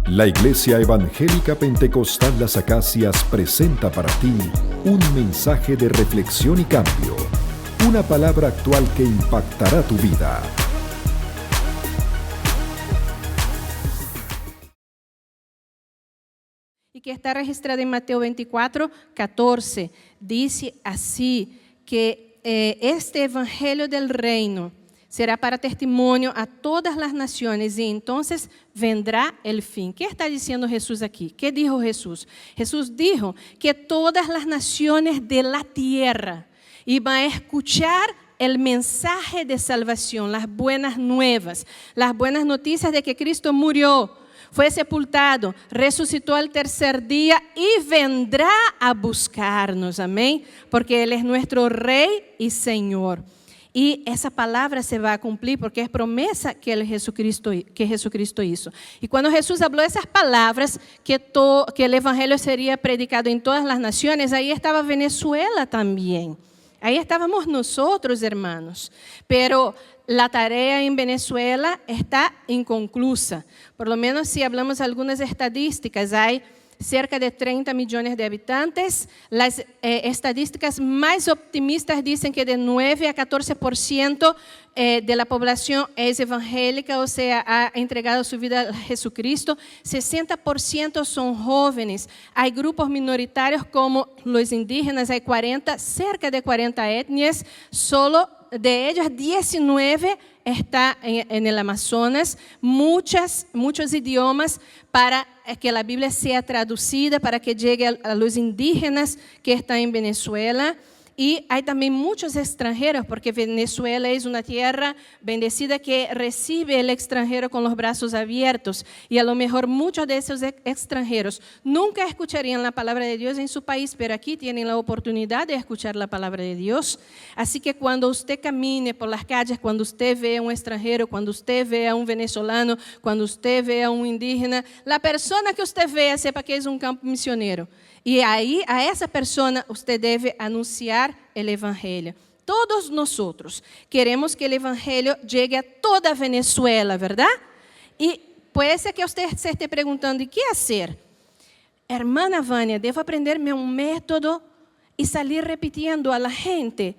La Iglesia Evangélica Pentecostal Las Acacias presenta para ti un mensaje de reflexión y cambio, una palabra actual que impactará tu vida. Y que está registrada en Mateo 24, 14. Dice así, que este evangelio del reino será para testimonio a todas las naciones y entonces vendrá el fin. ¿Qué está diciendo Jesús aquí? ¿Qué dijo Jesús? Jesús dijo que todas las naciones de la tierra iban a escuchar el mensaje de salvación, las buenas nuevas, las buenas noticias de que Cristo murió, fue sepultado, resucitó al tercer día y vendrá a buscarnos, amén, porque Él es nuestro Rey y Señor. Y esa palabra se va a cumplir porque es promesa que Jesucristo hizo. Y cuando Jesús habló esas palabras, que el evangelio sería predicado en todas las naciones, ahí estaba Venezuela también. Ahí estábamos nosotros, hermanos. Pero la tarea en Venezuela está inconclusa. Por lo menos si hablamos de algunas estadísticas, hay cerca de 30 millones de habitantes. Las estadísticas más optimistas dicen que de 9 a 14% de la población es evangélica, o sea, ha entregado su vida a Jesucristo. 60% son jóvenes. Hay grupos minoritarios como los indígenas, hay cerca de 40 etnias, solo de ellas 19 está en el Amazonas, muchos idiomas para que la Biblia sea traducida, para que llegue a los indígenas que están en Venezuela. Y hay también muchos extranjeros, porque Venezuela es una tierra bendecida que recibe el extranjero con los brazos abiertos. Y a lo mejor muchos de esos extranjeros nunca escucharían la palabra de Dios en su país, pero aquí tienen la oportunidad de escuchar la palabra de Dios. Así que cuando usted camine por las calles, cuando usted ve a un extranjero, cuando usted ve a un venezolano, cuando usted ve a un indígena, la persona que usted vea, sepa que es un campo misionero. Y ahí a esa persona usted debe anunciar el evangelio. Todos nosotros queremos que el evangelio llegue a toda Venezuela, ¿verdad? Y puede ser que usted se esté preguntando, ¿y qué hacer? Hermana Vania, ¿debo aprenderme un método y salir repitiendo a la gente?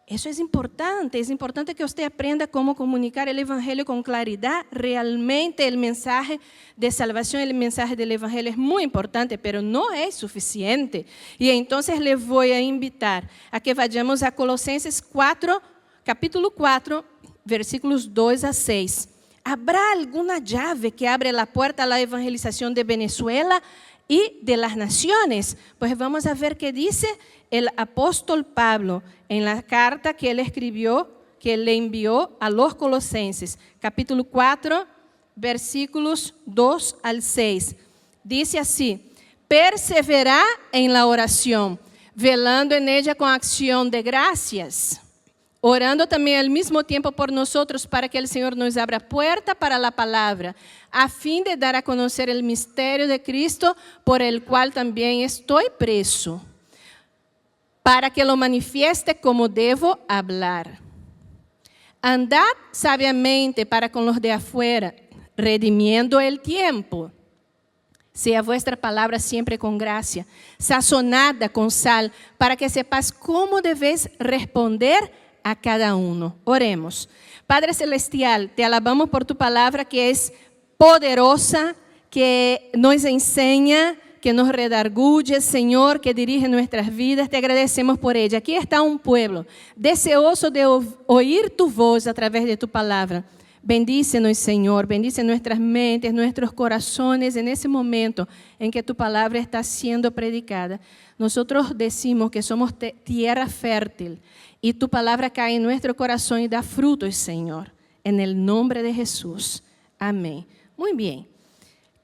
Eso es importante que usted aprenda cómo comunicar el evangelio con claridad. Realmente el mensaje de salvación, el mensaje del evangelio es muy importante, pero no es suficiente. Y entonces le voy a invitar a que vayamos a Colosenses 4, capítulo 4, versículos 2 a 6. ¿Habrá alguna llave que abre la puerta a la evangelización de Venezuela y de las naciones? Pues vamos a ver qué dice el apóstol Pablo en la carta que él escribió, que él le envió a los Colosenses, capítulo 4, versículos 2 al 6. Dice así: perseverá en la oración, velando en ella con acción de gracias, orando también al mismo tiempo por nosotros para que el Señor nos abra puerta para la palabra, a fin de dar a conocer el misterio de Cristo, por el cual también estoy preso, para que lo manifieste como debo hablar. Andad sabiamente para con los de afuera, redimiendo el tiempo. Sea vuestra palabra siempre con gracia, sazonada con sal, para que sepas cómo debes responder a cada uno. Oremos. Padre Celestial, te alabamos por tu palabra que es poderosa, que nos enseña, que nos redarguye, Señor, que dirige nuestras vidas. Te agradecemos por ella. Aquí está un pueblo deseoso de oír tu voz a través de tu palabra. Bendícenos, Señor, bendice nuestras mentes, nuestros corazones en ese momento en que tu palabra está siendo predicada. Nosotros decimos que somos tierra fértil y tu palabra cae en nuestro corazón y da frutos, Señor. En el nombre de Jesús. Amén. Muy bien.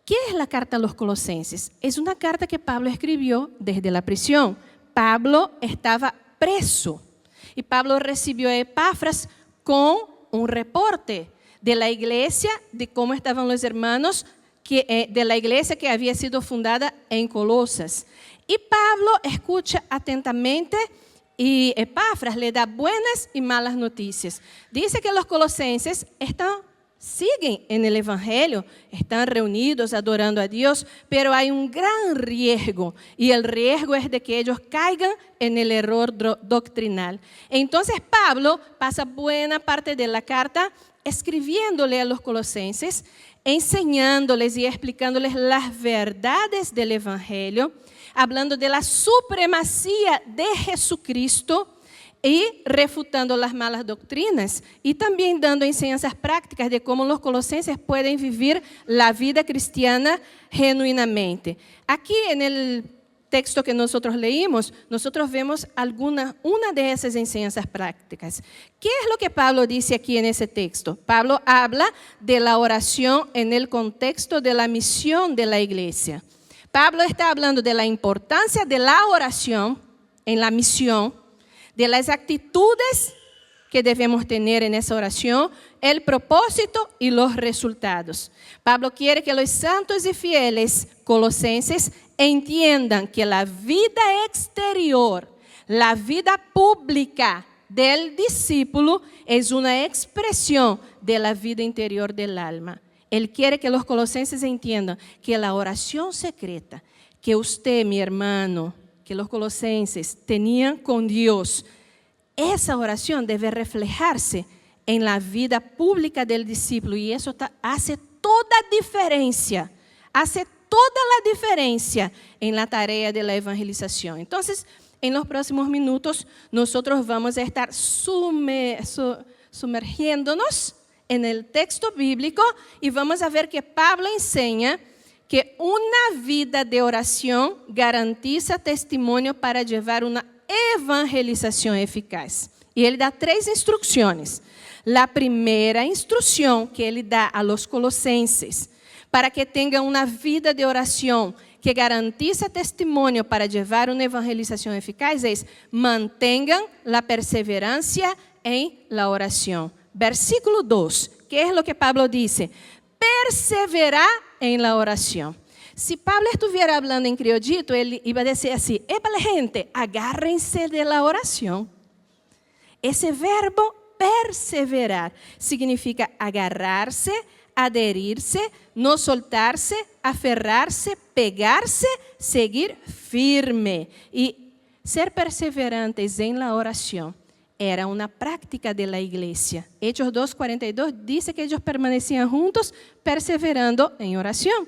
¿Qué es la carta a los Colosenses? Es una carta que Pablo escribió desde la prisión. Pablo estaba preso y Pablo recibió a Epafras con un reporte de la iglesia, de cómo estaban los hermanos de la iglesia que había sido fundada en Colosas. Y Pablo escucha atentamente y Epafras le da buenas y malas noticias. Dice que los colosenses están siguen en el Evangelio, están reunidos adorando a Dios, pero hay un gran riesgo, y el riesgo es de que ellos caigan en el error doctrinal. Entonces Pablo pasa buena parte de la carta escribiéndole a los colosenses, enseñándoles y explicándoles las verdades del Evangelio, hablando de la supremacía de Jesucristo y refutando las malas doctrinas, y también dando enseñanzas prácticas de cómo los colosenses pueden vivir la vida cristiana genuinamente. Aquí en el texto que nosotros leímos, nosotros vemos una de esas enseñanzas prácticas. ¿Qué es lo que Pablo dice aquí en ese texto? Pablo habla de la oración en el contexto de la misión de la iglesia. Pablo está hablando de la importancia de la oración en la misión, de las actitudes que debemos tener en esa oración, el propósito y los resultados. Pablo quiere que los santos y fieles colosenses entiendan que la vida exterior, la vida pública del discípulo es una expresión de la vida interior del alma. Él quiere que los colosenses entiendan que la oración secreta que usted, mi hermano, que los colosenses tenían con Dios, esa oración debe reflejarse en la vida pública del discípulo, y eso hace toda diferencia en la tarea de la evangelización. Entonces, en los próximos minutos, nosotros vamos a estar sumergiéndonos en el texto bíblico y vamos a ver que Pablo enseña que una vida de oración garantiza testimonio para llevar una evangelización eficaz. Y él da 3 instrucciones. La primera instrucción que ele dá a los colosenses para que tenham uma vida de oração que garantiza testemunho para levar uma evangelização eficaz é: mantenham a perseverancia em la oração. Versículo 2, que é o que Pablo diz? Perseverar em la oração. Se Pablo estuviera hablando em criollito, ele iba a dizer assim: épale gente, agárrense de la oração. Esse verbo perseverar significa agarrar-se, adherir-se, no soltar-se, aferrar-se, pegar-se, seguir firme. E ser perseverantes em la oração era uma prática de la igreja. Hechos 2:42 diz que eles permaneciam juntos, perseverando em oração.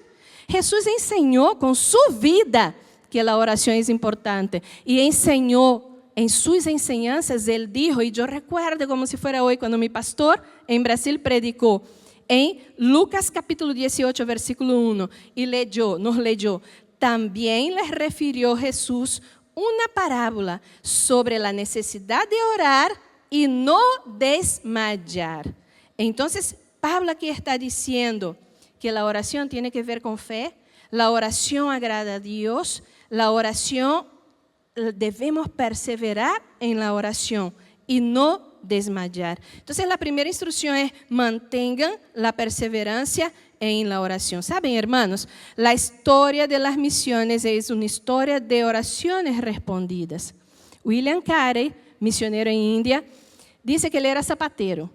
Jesus ensinou com sua vida que a oração é importante e ensinou en sus enseñanzas. Él dijo, y yo recuerdo como si fuera hoy, cuando mi pastor en Brasil predicó en Lucas capítulo 18, versículo 1, y nos leyó, también les refirió Jesús una parábola sobre la necesidad de orar y no desmayar. Entonces, Pablo aquí está diciendo que la oración tiene que ver con fe, la oración agrada a Dios, la oración debemos perseverar en la oración y no desmayar. Entonces, la primera instrucción es: mantengan la perseverancia en la oración. Saben, hermanos, la historia de las misiones es una historia de oraciones respondidas. William Carey, misionero en India, dice que él era zapatero.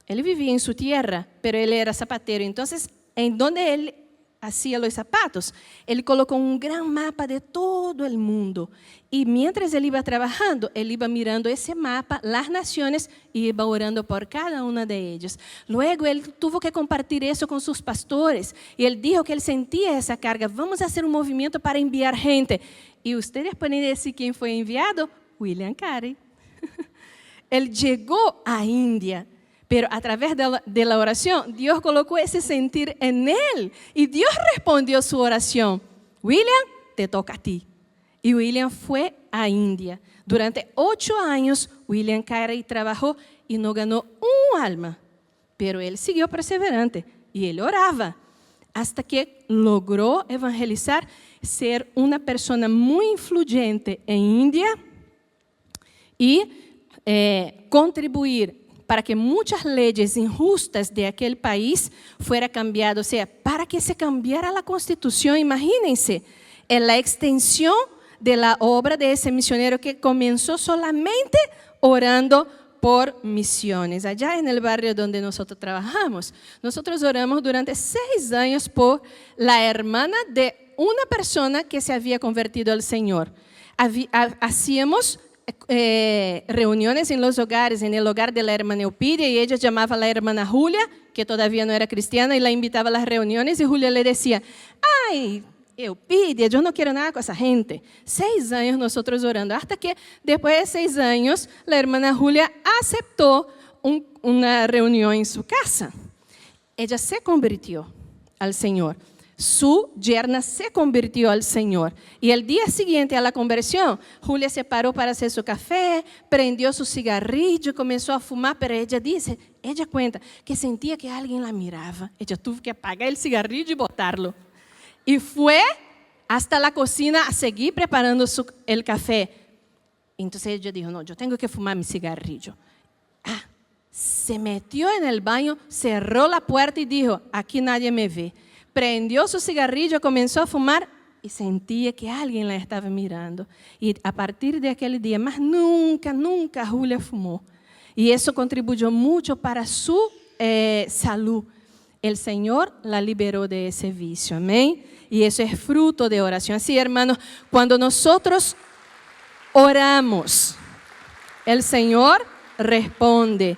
Él vivía en su tierra, pero él era zapatero. Entonces, en donde él hacía los zapatos, él colocó un gran mapa de todo el mundo. Y mientras él iba trabajando, él iba mirando ese mapa, las naciones, y iba orando por cada una de ellas. Luego él tuvo que compartir eso con sus pastores. Y él dijo que él sentía esa carga. Vamos a hacer un movimiento para enviar gente. Y ustedes pueden decir quién fue enviado: William Carey. Él llegó a India. Pero a través de la oración, Dios colocó ese sentir en él. Y Dios respondió su oración: William, te toca a ti. Y William fue a India. Durante 8 años, William Carey trabajó y no ganó un alma. Pero él siguió perseverante y él oraba hasta que logró evangelizar, ser una persona muy influyente en India y contribuir para que muchas leyes injustas de aquel país fueran cambiadas. O sea, para que se cambiara la constitución, imagínense, en la extensión de la obra de ese misionero que comenzó solamente orando por misiones. Allá en el barrio donde nosotros trabajamos, nosotros oramos durante 6 años por la hermana de una persona que se había convertido al Señor. Hacíamos reuniones en los hogares, en el hogar de la hermana Eupidia, y ella llamaba a la hermana Julia, que todavía no era cristiana, y la invitaba a las reuniones, y Julia le decía, ay, Eupidia, yo no quiero nada con esa gente. 6 años nosotros orando, hasta que después de 6 años, la hermana Julia aceptó una reunión en su casa. Ella se convirtió al Señor. Su yerna se convirtió al Señor. Y el día siguiente a la conversión, Julia se paró para hacer su café, prendió su cigarrillo, comenzó a fumar, pero ella cuenta que sentía que alguien la miraba. Ella tuvo que apagar el cigarrillo y botarlo. Y fue hasta la cocina a seguir preparando el café. Entonces ella dijo, no, yo tengo que fumar mi cigarrillo. Se metió en el baño, cerró la puerta y dijo, aquí nadie me ve. Prendió su cigarrillo, comenzó a fumar y sentía que alguien la estaba mirando. Y a partir de aquel día, más nunca Julia fumó. Y eso contribuyó mucho para su salud. El Señor la liberó de ese vicio, amén. Y eso es fruto de oración. Así, hermanos, cuando nosotros oramos, el Señor responde.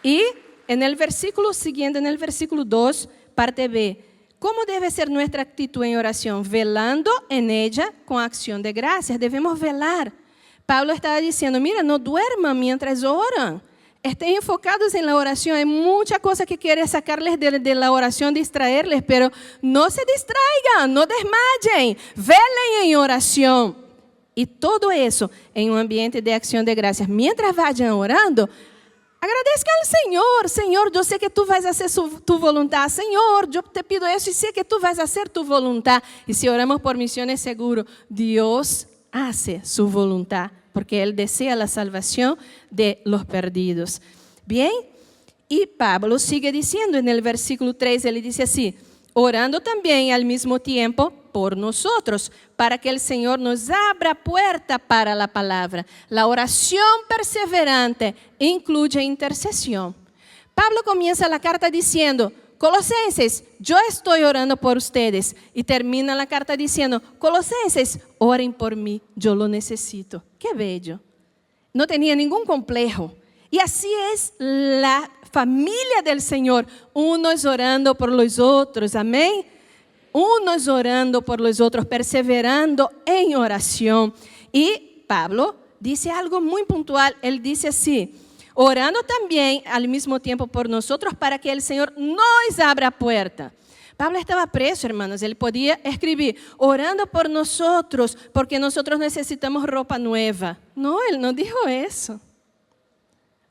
Y en el versículo siguiente, en el versículo 2, parte B, ¿cómo debe ser nuestra actitud en oración? Velando en ella con acción de gracias. Debemos velar. Pablo estaba diciendo, mira, no duerman mientras oran. Estén enfocados en la oración. Hay muchas cosas que quiere sacarles de la oración, distraerles, pero no se distraigan, no desmayen. Velen en oración. Y todo eso en un ambiente de acción de gracias. Mientras vayan orando, agradezcan al Señor. Señor, yo sé que tú vas a hacer tu voluntad. Señor, yo te pido eso y sé que tú vas a hacer tu voluntad. Y si oramos por misiones, seguro, Dios hace su voluntad, porque Él desea la salvación de los perdidos. Bien, y Pablo sigue diciendo en el versículo 3, él dice así, orando también al mismo tiempo por nosotros, para que el Señor nos abra puerta para la palabra. La oración perseverante incluye intercesión. Pablo comienza la carta diciendo, Colosenses, yo estoy orando por ustedes. Y termina la carta diciendo, Colosenses, oren por mí, yo lo necesito. Qué bello. No tenía ningún complejo. Y así es la familia del Señor, unos orando por los otros, amén. Unos orando por los otros, perseverando en oración. Y Pablo dice algo muy puntual, él dice así, orando también al mismo tiempo por nosotros para que el Señor nos abra puerta. Pablo estaba preso, hermanos, él podía escribir, orando por nosotros, porque nosotros necesitamos ropa nueva. No, él no dijo eso.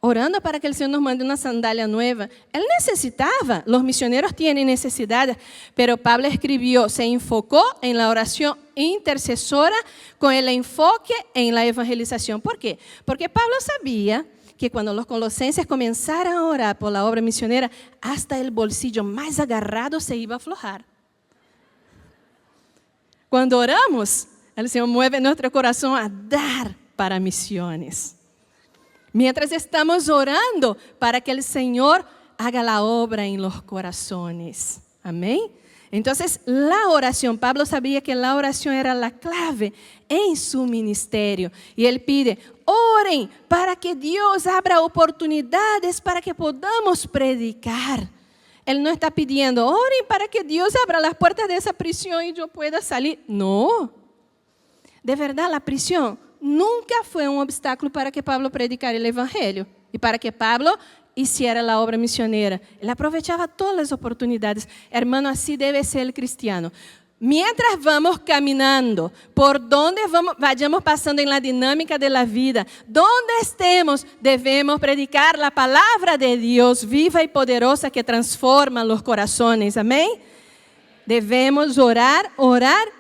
Orando para que el Señor nos mande una sandalia nueva. Él necesitaba, los misioneros tienen necesidades, pero Pablo escribió, se enfocó en la oración intercesora con el enfoque en la evangelización. ¿Por qué? Porque Pablo sabía que cuando los colosenses comenzaran a orar por la obra misionera, hasta el bolsillo más agarrado se iba a aflojar. Cuando oramos, el Señor mueve nuestro corazón a dar para misiones. Mientras estamos orando para que el Señor haga la obra en los corazones. Amén. Entonces, la oración, Pablo sabía que la oración era la clave en su ministerio. Y él pide, oren para que Dios abra oportunidades para que podamos predicar. Él no está pidiendo, oren para que Dios abra las puertas de esa prisión y yo pueda salir. No. De verdad, la prisión nunca fue un obstáculo para que Pablo predicara el evangelio y para que Pablo hiciera la obra misionera. Él aprovechaba todas las oportunidades. Hermano, así debe ser el cristiano. Mientras vamos caminando, por donde vayamos pasando en la dinámica de la vida, donde estemos, debemos predicar la palabra de Dios viva y poderosa que transforma los corazones. Amén. Debemos orar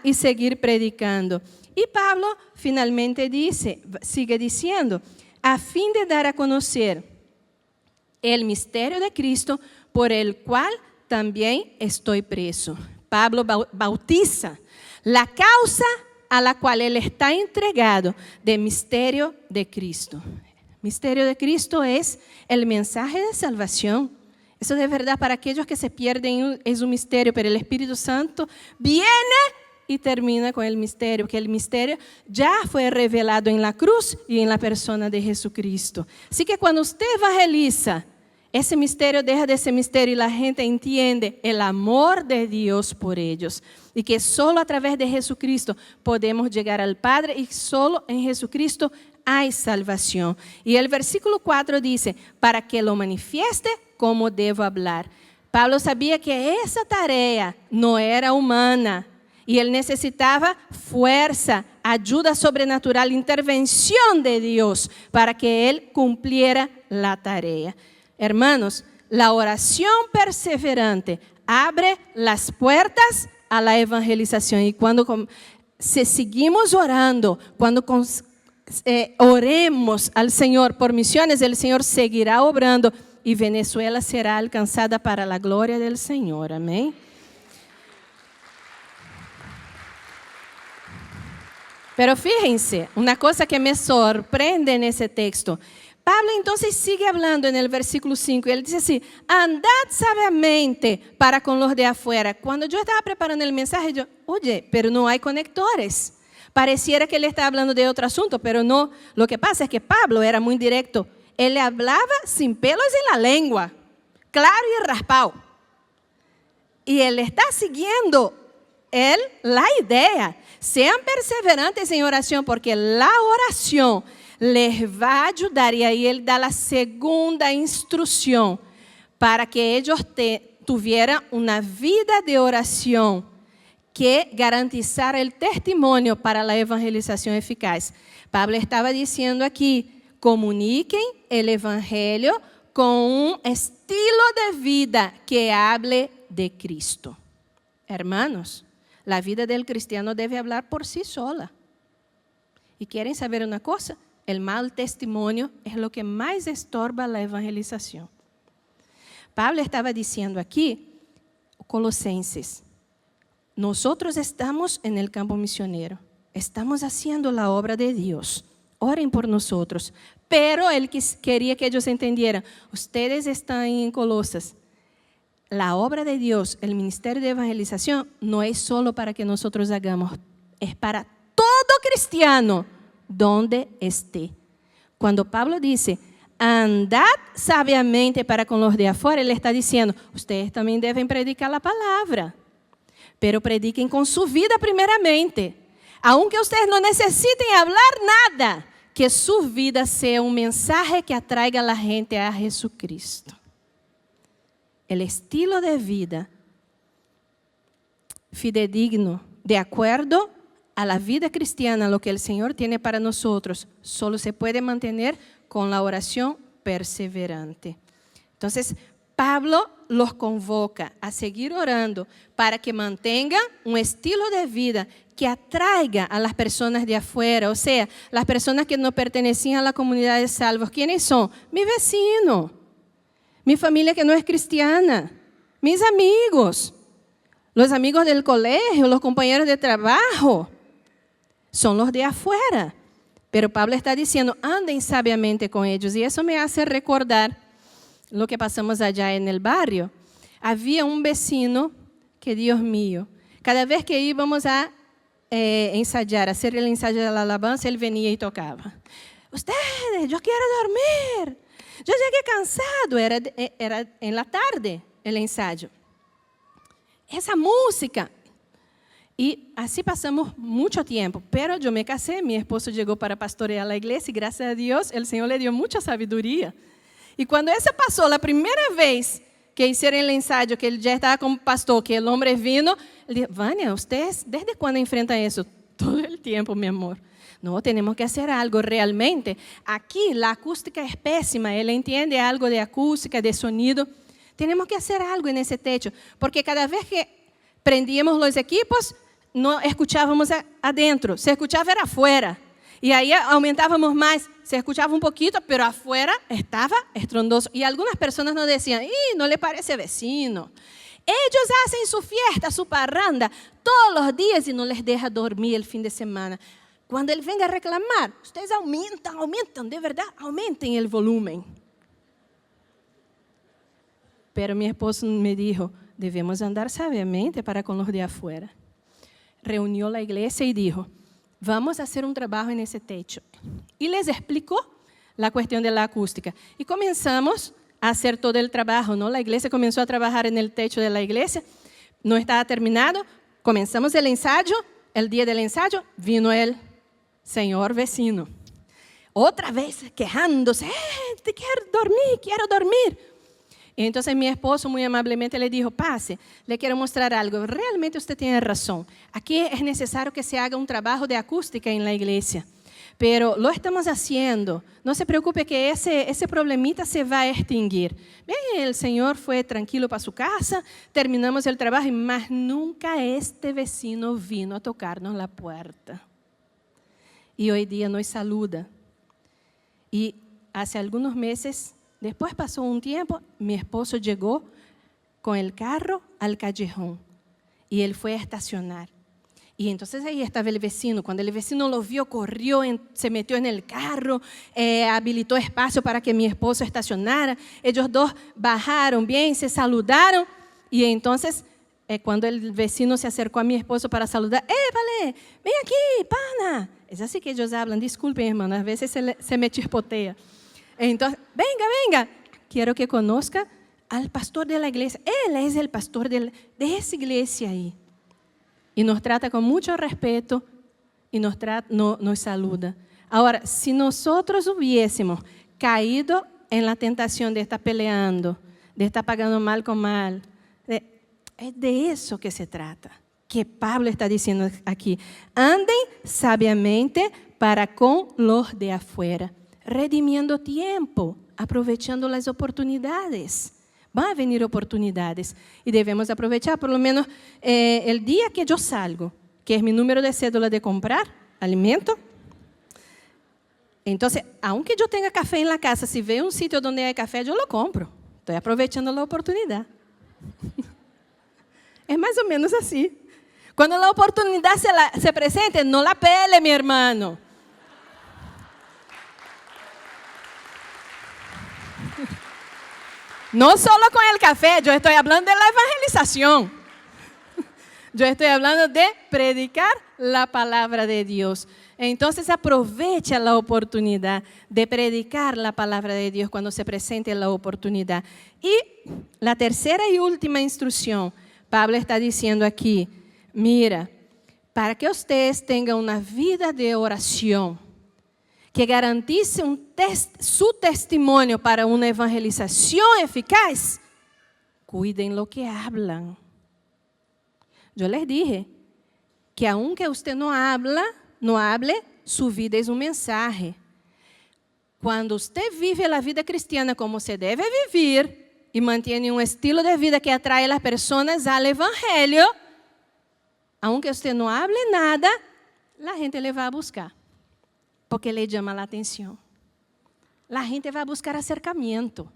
y seguir predicando. Y Pablo finalmente sigue diciendo, a fin de dar a conocer el misterio de Cristo, por el cual también estoy preso. Pablo bautiza la causa a la cual él está entregado del misterio de Cristo. Misterio de Cristo es el mensaje de salvación. Eso de verdad para aquellos que se pierden es un misterio, pero el Espíritu Santo viene y termina con el misterio, que el misterio ya fue revelado en la cruz y en la persona de Jesucristo. Así que cuando usted evangeliza, ese misterio deja de ser misterio y la gente entiende el amor de Dios por ellos. Y que solo a través de Jesucristo podemos llegar al Padre y solo en Jesucristo hay salvación. Y el versículo 4 dice, para que lo manifieste como debo hablar. Pablo sabía que esa tarea no era humana y él necesitaba fuerza, ayuda sobrenatural, intervención de Dios para que él cumpliera la tarea. Hermanos, la oración perseverante abre las puertas a la evangelización. Y cuando seguimos orando, cuando oremos al Señor por misiones, el Señor seguirá obrando y Venezuela será alcanzada para la gloria del Señor. Amén. Pero fíjense, una cosa que me sorprende en ese texto. Pablo entonces sigue hablando en el versículo 5 y él dice así, andad sabiamente para con los de afuera. Cuando yo estaba preparando el mensaje, yo, oye, pero no hay conectores. Pareciera que él está hablando de otro asunto, pero no. Lo que pasa es que Pablo era muy directo. Él hablaba sin pelos en la lengua, claro y raspado. Y él está siguiendo la idea. Sean perseverantes en oración, porque la oración les va a ayudar. Y ahí él da la segunda instrucción para que ellos tuvieran una vida de oración que garantizara el testimonio para la evangelización eficaz. Pablo estaba diciendo aquí, comuniquen el evangelio con un estilo de vida que hable de Cristo. Hermanos, la vida del cristiano debe hablar por sí sola. ¿Y quieren saber una cosa? El mal testimonio es lo que más estorba la evangelización. Pablo estaba diciendo aquí, Colosenses, nosotros estamos en el campo misionero, estamos haciendo la obra de Dios. Oren por nosotros. Pero él quería que ellos entendieran, ustedes están en Colosas. La obra de Dios, el ministerio de evangelización, no es solo para que nosotros hagamos, es para todo cristiano, donde esté. Cuando Pablo dice, andad sabiamente para con los de afuera, él está diciendo, ustedes también deben predicar la palabra, pero prediquen con su vida primeramente. Aunque ustedes no necesiten hablar nada, que su vida sea un mensaje que atraiga a la gente a Jesucristo. El estilo de vida fidedigno, de acuerdo a la vida cristiana, lo que el Señor tiene para nosotros, solo se puede mantener con la oración perseverante. Entonces, Pablo los convoca a seguir orando para que mantengan un estilo de vida que atraiga a las personas de afuera, o sea, las personas que no pertenecían a la comunidad de salvos. ¿Quiénes son? Mi vecino, mi familia que no es cristiana, mis amigos, los amigos del colegio, los compañeros de trabajo, son los de afuera. Pero Pablo está diciendo, anden sabiamente con ellos. Y eso me hace recordar lo que pasamos allá en el barrio. Había un vecino que, Dios mío, cada vez que íbamos a ensayar, hacer el ensayo de la alabanza, él venía y tocaba. Ustedes, yo quiero dormir. Yo llegué cansado, era en la tarde el ensayo. Esa música. Y así pasamos mucho tiempo. Pero yo me casé, mi esposo llegó para pastorear la iglesia y gracias a Dios el Señor le dio mucha sabiduría. Y cuando eso pasó, la primera vez que hicieron el ensayo, que él ya estaba como pastor, que el hombre vino, él dijo, Vania, ¿ustedes desde cuándo enfrentan eso? Todo el tiempo, mi amor. No, tenemos que hacer algo realmente. Aquí la acústica es pésima, él entiende algo de acústica, de sonido. Tenemos que hacer algo en ese techo, porque cada vez que prendíamos los equipos, no escuchábamos adentro, se escuchaba era afuera. Y ahí aumentábamos más, se escuchaba un poquito, pero afuera estaba estrondoso. Y algunas personas nos decían, no le parece vecino. Ellos hacen su fiesta, su parranda, todos los días y no les deja dormir el fin de semana. Cuando Él venga a reclamar, ustedes aumentan, de verdad, aumenten el volumen. Pero mi esposo me dijo, debemos andar sabiamente para con los de afuera. Reunió la iglesia y dijo, vamos a hacer un trabajo en ese techo. Y les explicó la cuestión de la acústica. Y comenzamos a hacer todo el trabajo, ¿no? La iglesia comenzó a trabajar en el techo de la iglesia. No estaba terminado. Comenzamos el ensayo. El día del ensayo vino el señor vecino. Otra vez quejándose. Quiero dormir. Y entonces mi esposo muy amablemente le dijo, pase, le quiero mostrar algo. Realmente usted tiene razón. Aquí es necesario que se haga un trabajo de acústica en la iglesia. Pero lo estamos haciendo. No se preocupe que ese problemita se va a extinguir. Bien, el Señor fue tranquilo para su casa, terminamos el trabajo y más nunca este vecino vino a tocarnos la puerta. Y hoy día nos saluda. Y hace algunos meses, después pasó un tiempo, mi esposo llegó con el carro al callejón y él fue a estacionar. Y entonces ahí estaba el vecino. Cuando el vecino lo vio, corrió, se metió en el carro, habilitó espacio para que mi esposo estacionara. Ellos dos bajaron bien, se saludaron. Y entonces, cuando el vecino se acercó a mi esposo para saludar, vale, ven aquí, pana. Es así que ellos hablan. Disculpen, hermano, a veces se me chispotea. Entonces, venga, quiero que conozca al pastor de la iglesia. Él es el pastor de esa iglesia ahí. Y nos trata con mucho respeto y nos saluda. Ahora, si nosotros hubiésemos caído en la tentación de estar peleando, de estar pagando mal con mal, es de eso que se trata, que Pablo está diciendo aquí. Anden sabiamente para con los de afuera, redimiendo tiempo, aprovechando las oportunidades. Van a venir oportunidades y debemos aprovechar por lo menos el día que yo salgo, que es mi número de cédula de comprar alimento. Entonces, aunque yo tenga café en la casa, si veo un sitio donde hay café, yo lo compro. Estoy aprovechando la oportunidad. Es más o menos así. Cuando la oportunidad se presente, no la pele, mi hermano. No solo con el café, yo estoy hablando de la evangelización. Yo estoy hablando de predicar la palabra de Dios. Entonces aprovecha la oportunidad de predicar la palabra de Dios cuando se presente la oportunidad. Y la tercera y última instrucción, Pablo está diciendo aquí, mira, para que ustedes tengan una vida de oración, que garantice su testimonio para una evangelización eficaz, cuiden lo que hablan. Yo les dije que aunque usted no hable, su vida es un mensaje. Cuando usted vive la vida cristiana como se debe vivir y mantiene un estilo de vida que atrae a las personas al evangelio, aunque usted no hable nada, la gente le va a buscar. Porque le llama la atención. La gente va a buscar acercamiento.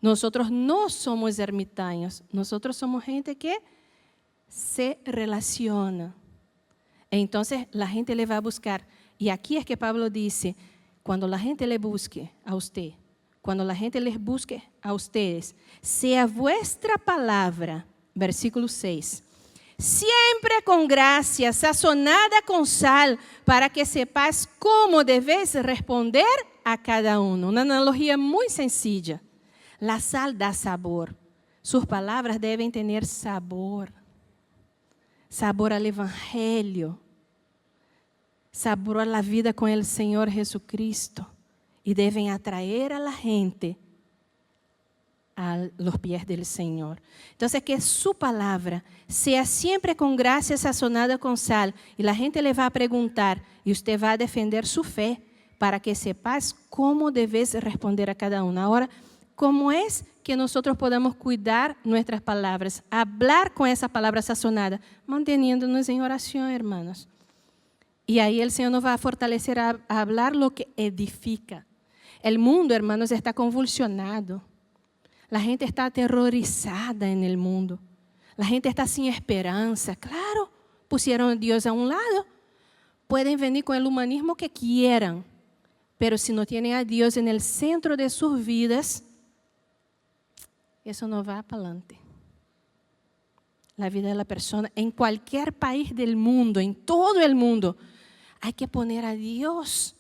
Nosotros no somos ermitaños. Nosotros somos gente que se relaciona. Entonces, la gente le va a buscar. Y aquí es que Pablo dice, cuando la gente le busque a usted, cuando la gente les busque a ustedes, sea vuestra palabra, versículo 6, siempre con gracia, sazonada con sal, para que sepas cómo debes responder a cada uno. Una analogía muy sencilla. La sal da sabor. Sus palabras deben tener sabor. Sabor al evangelio. Sabor a la vida con el Señor Jesucristo. Y deben atraer a la gente a los pies del Señor. Entonces, que su palabra sea siempre con gracia sazonada con sal, y la gente le va a preguntar, y usted va a defender su fe, para que sepas cómo debes responder a cada uno. Ahora, ¿cómo es que nosotros podamos cuidar nuestras palabras? Hablar con esa palabra sazonada, manteniéndonos en oración, hermanos. Y ahí el Señor nos va a fortalecer a hablar lo que edifica. El mundo, hermanos, está convulsionado. La gente está aterrorizada en el mundo. La gente está sin esperanza. Claro, pusieron a Dios a un lado. Pueden venir con el humanismo que quieran, pero si no tienen a Dios en el centro de sus vidas, eso no va para adelante. La vida de la persona, en cualquier país del mundo, en todo el mundo, hay que poner a Dios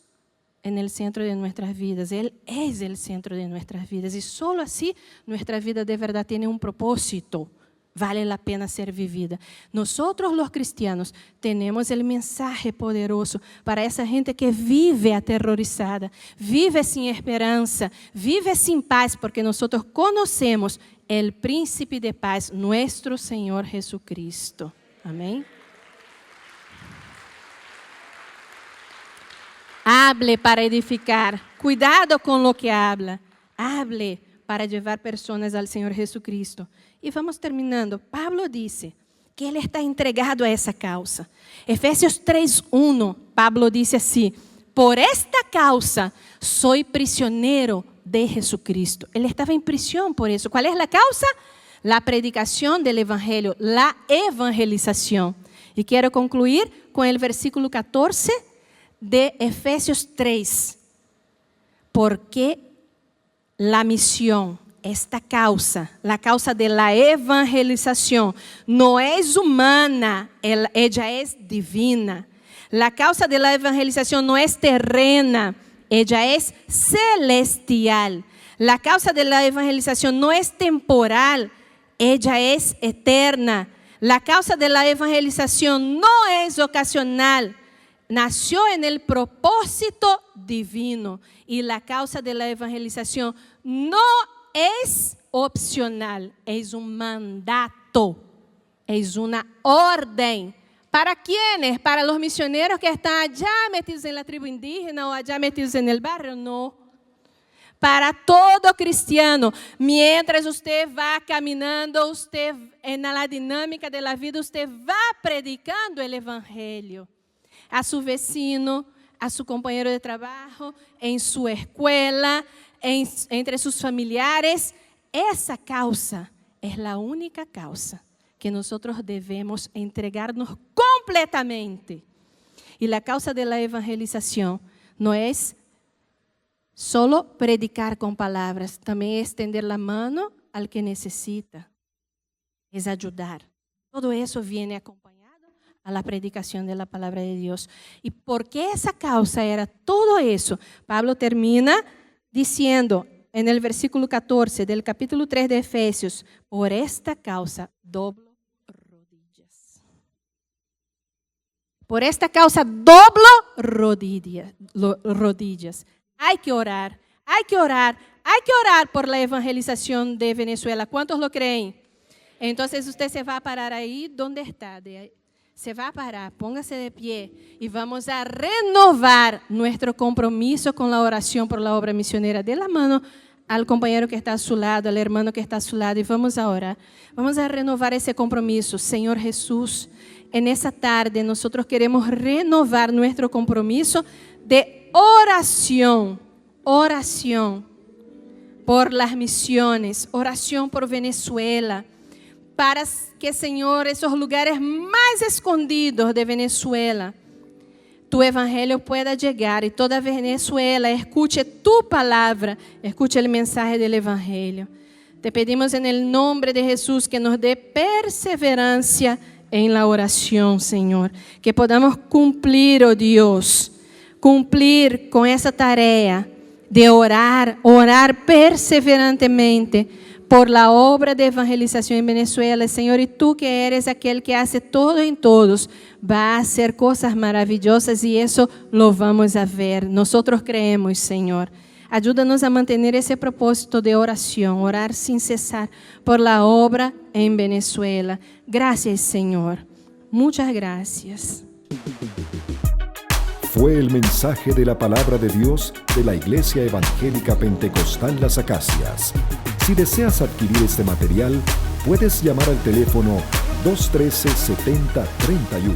en el centro de nuestras vidas. Él es el centro de nuestras vidas y solo así nuestra vida de verdad tiene un propósito. Vale la pena ser vivida. Nosotros los cristianos tenemos el mensaje poderoso para esa gente que vive aterrorizada, vive sin esperanza, vive sin paz, porque nosotros conocemos el príncipe de paz, nuestro Señor Jesucristo. Amén. Hable para edificar. Cuidado con lo que habla. Hable para llevar personas al Señor Jesucristo. E vamos terminando. Pablo disse que ele está entregado a essa causa. Efésios 3:1, Pablo disse assim: por esta causa soy prisionero de Jesucristo. Ele estava em prisão por isso. Qual é a causa? La predicação del evangelho, la evangelização. E quero concluir com o versículo 14 de Efésios 3. Porque la misión, esta causa, la causa de la evangelización, no es humana, ella es divina. La causa de la evangelización no es terrena, ella es celestial. La causa de la evangelización no es temporal, ella es eterna. La causa de la evangelización no es ocasional, nació en el propósito divino. Y la causa de la evangelización no es opcional, es un mandato, es una orden. ¿Para quiénes? ¿Para los misioneros que están allá metidos en la tribu indígena o allá metidos en el barrio? No. Para todo cristiano. Mientras usted va caminando, usted en la dinámica de la vida, usted va predicando el evangelio a su vecino, a su compañero de trabajo, en su escuela, entre sus familiares. Esa causa es la única causa que nosotros debemos entregarnos completamente. Y la causa de la evangelización no es solo predicar con palabras, también es tender la mano al que necesita, es ayudar. Todo eso viene acompañado a la predicación de la palabra de Dios. ¿Y por qué esa causa era todo eso? Pablo termina diciendo en el versículo 14 del capítulo 3 de Efesios: por esta causa doblo rodillas. Por esta causa doblo rodillas. Hay que orar, hay que orar, hay que orar por la evangelización de Venezuela. ¿Cuántos lo creen? Entonces usted se va a parar ahí donde está. Se va a parar, póngase de pie y vamos a renovar nuestro compromiso con la oración por la obra misionera. Dé la mano al compañero que está a su lado, al hermano que está a su lado y vamos a orar. Vamos a renovar ese compromiso. Señor Jesús, en esa tarde nosotros queremos renovar nuestro compromiso de oración por las misiones, oración por Venezuela, para que, Señor, esos lugares más escondidos de Venezuela, tu evangelio pueda llegar y toda Venezuela escuche tu palabra, escuche el mensaje del evangelio. Te pedimos en el nombre de Jesús que nos dé perseverancia en la oración, Señor, que podamos cumplir, oh Dios, cumplir con esa tarea de orar perseverantemente por la obra de evangelización en Venezuela, Señor, y tú que eres aquel que hace todo en todos, va a hacer cosas maravillosas y eso lo vamos a ver. Nosotros creemos, Señor. Ayúdanos a mantener ese propósito de oración, orar sin cesar por la obra en Venezuela. Gracias, Señor. Muchas gracias. Fue el mensaje de la palabra de Dios de la Iglesia Evangélica Pentecostal Las Acacias. Si deseas adquirir este material, puedes llamar al teléfono 213-7031